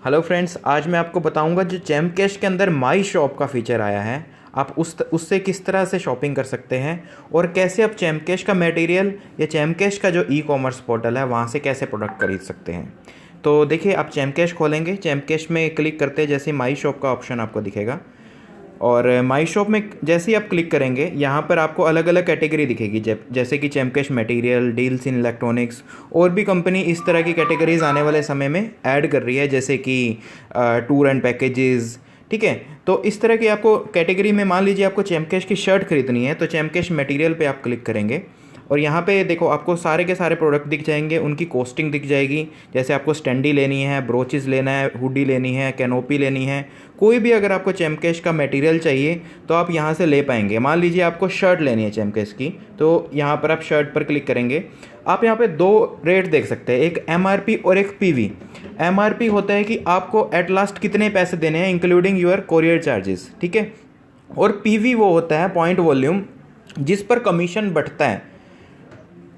Hello friends, आज मैं आपको बताऊंगा जो जेम कैश के अंदर माई शॉप का फीचर आया है। आप उससे किस तरह से शॉपिंग कर सकते हैं और कैसे आप जेम कैश का मटेरियल या जेम कैश का जो ई कॉमर्स पोर्टल है वहाँ से कैसे प्रोडक्ट खरीद सकते हैं। तो देखिए, आप जेम कैश खोलेंगे, जेम कैश में क्लिक करते हैं जैसे माई शॉप का ऑप्शन आपको दिखेगा। और माई शॉप में जैसे ही आप क्लिक करेंगे यहाँ पर आपको अलग अलग कैटेगरी दिखेगी, जैसे कि चैमकेश मटेरियल, डील्स इन इलेक्ट्रॉनिक्स। और भी कंपनी इस तरह की कैटेगरीज आने वाले समय में ऐड कर रही है, जैसे कि टूर एंड पैकेजेस। ठीक है, तो इस तरह की आपको कैटेगरी में मान लीजिए आपको चैमकेश की शर्ट खरीदनी है तो चैमकेश मटेरियल पे आप क्लिक करेंगे और यहाँ पे देखो आपको सारे के सारे प्रोडक्ट दिख जाएंगे, उनकी कॉस्टिंग दिख जाएगी। जैसे आपको स्टैंडी लेनी है, ब्रोचेस लेना है, हुडी लेनी है, कैनोपी लेनी है, कोई भी अगर आपको चैमकेश का मटेरियल चाहिए तो आप यहाँ से ले पाएंगे। मान लीजिए आपको शर्ट लेनी है चैमकेश की, तो यहाँ पर आप शर्ट पर क्लिक करेंगे। आप यहाँ पे दो रेट देख सकते हैं, एक एमआरपी और एक पीवी। एमआरपी होता है कि आपको एट लास्ट कितने पैसे देने हैं इंक्लूडिंग योर कोरियर चार्जेस, ठीक है। और पीवी वो होता है पॉइंट वॉल्यूम, जिस पर कमीशन बढ़ता है।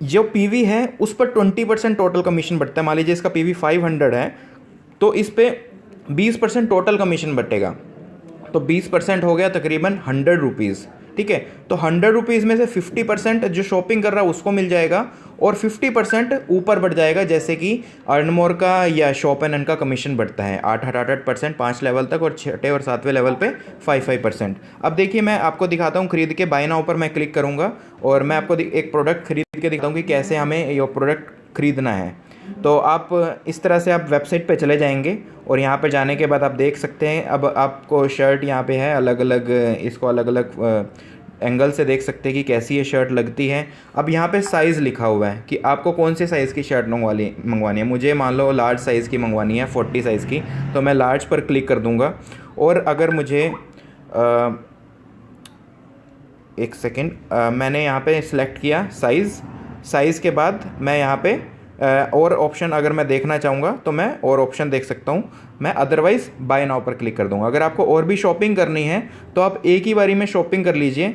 जो पीवी है उस पर 20% टोटल कमीशन बढ़ता है। मान लीजिए इसका पीवी 500 है तो इस पे 20% टोटल कमीशन बटेगा, तो 20% हो गया तकरीबन 100 रुपीज़। ठीक है, तो 100 रुपीज़ में से 50% जो शॉपिंग कर रहा है उसको मिल जाएगा और 50% ऊपर बढ़ जाएगा, जैसे कि अर्नमोर का या शॉप एंड का कमीशन बढ़ता है 8% 5 लेवल तक, और 6 और 7वें लेवल पे 5%। अब देखिए, मैं आपको दिखाता हूँ खरीद के। बाय नाउ पर मैं क्लिक करूँगा और मैं आपको एक प्रोडक्ट खरीद के दिखाता हूँ कि कैसे हमें ये प्रोडक्ट खरीदना है। तो आप इस तरह से आप वेबसाइट पे चले जाएंगे और यहाँ पे जाने के बाद आप देख सकते हैं, अब आपको शर्ट यहाँ पे है अलग अलग, इसको अलग अलग एंगल से देख सकते हैं कि कैसी ये शर्ट लगती है। अब यहाँ पे साइज़ लिखा हुआ है कि आपको कौन से साइज़ की शर्ट मंगवानी है। मुझे मान लो लार्ज साइज़ की मंगवानी है, 40 साइज़ की, तो मैं लार्ज पर क्लिक कर दूँगा। और अगर मुझे एक सेकेंड, मैंने यहाँ पे सिलेक्ट किया साइज़ के बाद मैं यहाँ पे और ऑप्शन अगर मैं देखना चाहूँगा तो मैं और ऑप्शन देख सकता हूँ। मैं अदरवाइज़ बाय नाउ पर क्लिक कर दूँगा। अगर आपको और भी शॉपिंग करनी है तो आप एक ही बारी में शॉपिंग कर लीजिए।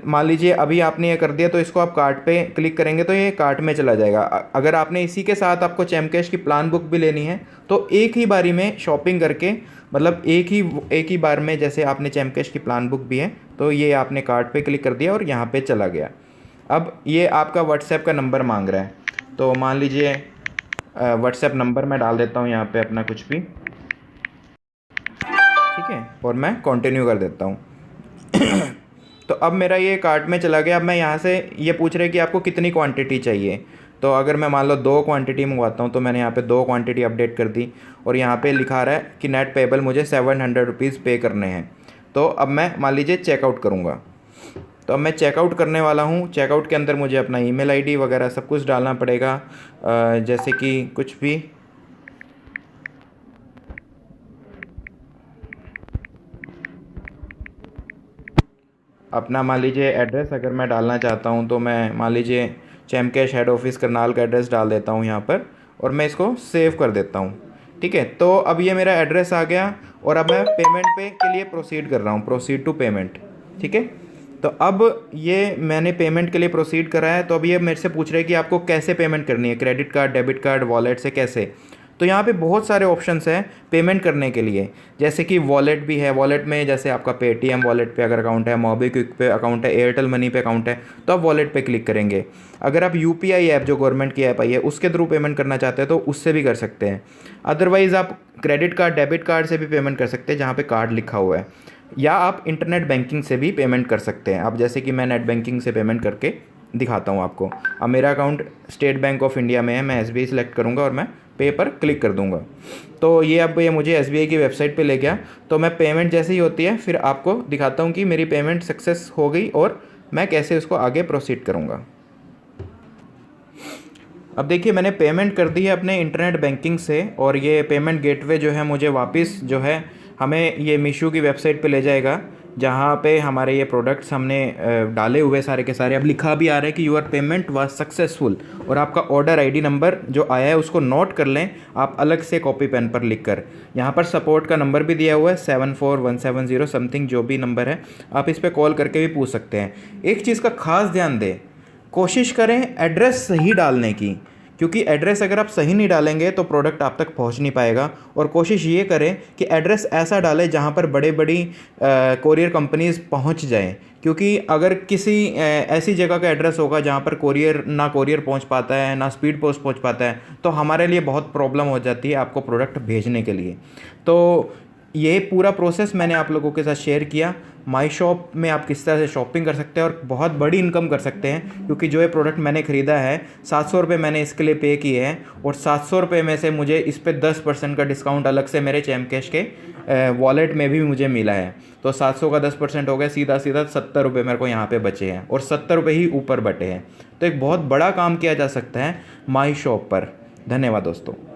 मान लीजिए अभी आपने ये कर दिया तो इसको आप कार्ट पे क्लिक करेंगे तो ये कार्ट में चला जाएगा। अगर आपने इसी के साथ आपको चैमकेश की प्लान बुक भी लेनी है तो एक ही बारी में शॉपिंग करके, मतलब एक ही बार में, जैसे आपने चैमकेश की प्लान बुक भी है तो ये आपने कार्ट पे क्लिक कर दिया और यहाँ पे चला गया। अब ये आपका व्हाट्सएप का नंबर मांग रहा है, तो मान लीजिए व्हाट्सएप नंबर मैं डाल देता हूँ यहाँ पे अपना कुछ भी, ठीक है, और मैं कंटिन्यू कर देता हूँ। तो अब मेरा ये कार्ट में चला गया। अब मैं यहाँ से ये पूछ रहे कि आपको कितनी क्वांटिटी चाहिए, तो अगर मैं मान लो 2 क्वांटिटी मंगवाता हूँ तो मैंने यहाँ पे 2 क्वांटिटी अपडेट कर दी और यहाँ पे लिखा रहा है कि नेट पेबल मुझे 700 रुपीज़ पे करने हैं। तो अब मैं मान लीजिए चेकआउट करूँगा, तो अब मैं चेकआउट करने वाला हूँ। चेकआउट के अंदर मुझे अपना ईमेल आईडी वगैरह सब कुछ डालना पड़ेगा, जैसे कि कुछ भी अपना, मान लीजिए एड्रेस अगर मैं डालना चाहता हूँ तो मैं मान लीजिए चैमकेश हेड ऑफिस करनाल का एड्रेस डाल देता हूँ यहाँ पर और मैं इसको सेव कर देता हूँ। ठीक है, तो अब ये मेरा एड्रेस आ गया और अब मैं पेमेंट पे के लिए प्रोसीड कर रहा हूँ, प्रोसीड टू पेमेंट। ठीक है, तो अब ये मैंने पेमेंट के लिए प्रोसीड करा है। तो अब ये मेरे से पूछ रहे हैं कि आपको कैसे पेमेंट करनी है, credit card, debit card, wallet से कैसे। तो यहाँ पे बहुत सारे ऑप्शंस हैं पेमेंट करने के लिए, जैसे कि वॉलेट भी है। वॉलेट में जैसे आपका पेटीएम वॉलेट पे अगर अकाउंट है, मोबीक्विक पे अकाउंट है, एयरटेल मनी पे अकाउंट है, तो आप वॉलेट पे क्लिक करेंगे। अगर आप यूपीआई ऐप, जो गवर्नमेंट की ऐप आई है, उसके थ्रू पेमेंट करना चाहते हैं तो उससे भी कर सकते हैं। अदरवाइज़ आप क्रेडिट कार्ड, डेबिट कार्ड से भी पेमेंट कर सकते हैं जहाँ पर कार्ड लिखा हुआ है, या आप इंटरनेट बैंकिंग से भी पेमेंट कर सकते हैं। अब जैसे कि मैं नेट बैंकिंग से पेमेंट करके दिखाता हूँ आपको। अब मेरा account state bank of India में है, मैं एसबीआई सेलेक्ट करूँगा और मैं पे पर क्लिक कर दूंगा। तो ये अब ये मुझे एसबीआई की वेबसाइट पे ले गया। तो मैं पेमेंट जैसे ही होती है फिर आपको दिखाता हूँ कि मेरी पेमेंट सक्सेस हो गई और मैं कैसे उसको आगे प्रोसीड करूँगा। अब देखिए, मैंने पेमेंट कर दी है अपने इंटरनेट बैंकिंग से और ये पेमेंट गेटवे जो है मुझे वापस जो है हमें ये मीशो की वेबसाइट पे ले जाएगा, जहाँ पे हमारे ये प्रोडक्ट्स हमने डाले हुए सारे के सारे। अब लिखा भी आ रहा है कि यूर पेमेंट वाज सक्सेसफुल, और आपका ऑर्डर आईडी नंबर जो आया है उसको नोट कर लें आप अलग से कॉपी पेन पर लिख कर। यहाँ पर सपोर्ट का नंबर भी दिया हुआ है 74170 समथिंग, जो भी नंबर है आप इस पर कॉल करके भी पूछ सकते हैं। एक चीज़ का खास ध्यान दें, कोशिश करें एड्रेस सही डालने की, क्योंकि एड्रेस अगर आप सही नहीं डालेंगे तो प्रोडक्ट आप तक पहुंच नहीं पाएगा। और कोशिश ये करें कि एड्रेस ऐसा डालें जहां पर बड़े बड़ी कोरियर कंपनीज पहुंच जाएं, क्योंकि अगर किसी ऐसी जगह का एड्रेस होगा जहां पर कोरियर पहुंच पाता है ना स्पीड पोस्ट पहुंच पाता है, तो हमारे लिए बहुत प्रॉब्लम हो जाती है आपको प्रोडक्ट भेजने के लिए। तो ये पूरा प्रोसेस मैंने आप लोगों के साथ शेयर किया। माई शॉप में आप किस तरह से शॉपिंग कर सकते हैं और बहुत बड़ी इनकम कर सकते हैं, क्योंकि जो ये प्रोडक्ट मैंने ख़रीदा है 700 रुपये मैंने इसके लिए पे किए हैं, और 700 रुपये में से मुझे इस पर 10% का डिस्काउंट अलग से मेरे चैम कैश के वॉलेट में भी मुझे मिला है। तो 700 का 10% हो गया, सीधा सीधा 70 रुपये मेरे को यहाँ पे बचे हैं, और 70 रुपये ही ऊपर बटे हैं। तो एक बहुत बड़ा काम किया जा सकता है माई शॉप पर। धन्यवाद दोस्तों।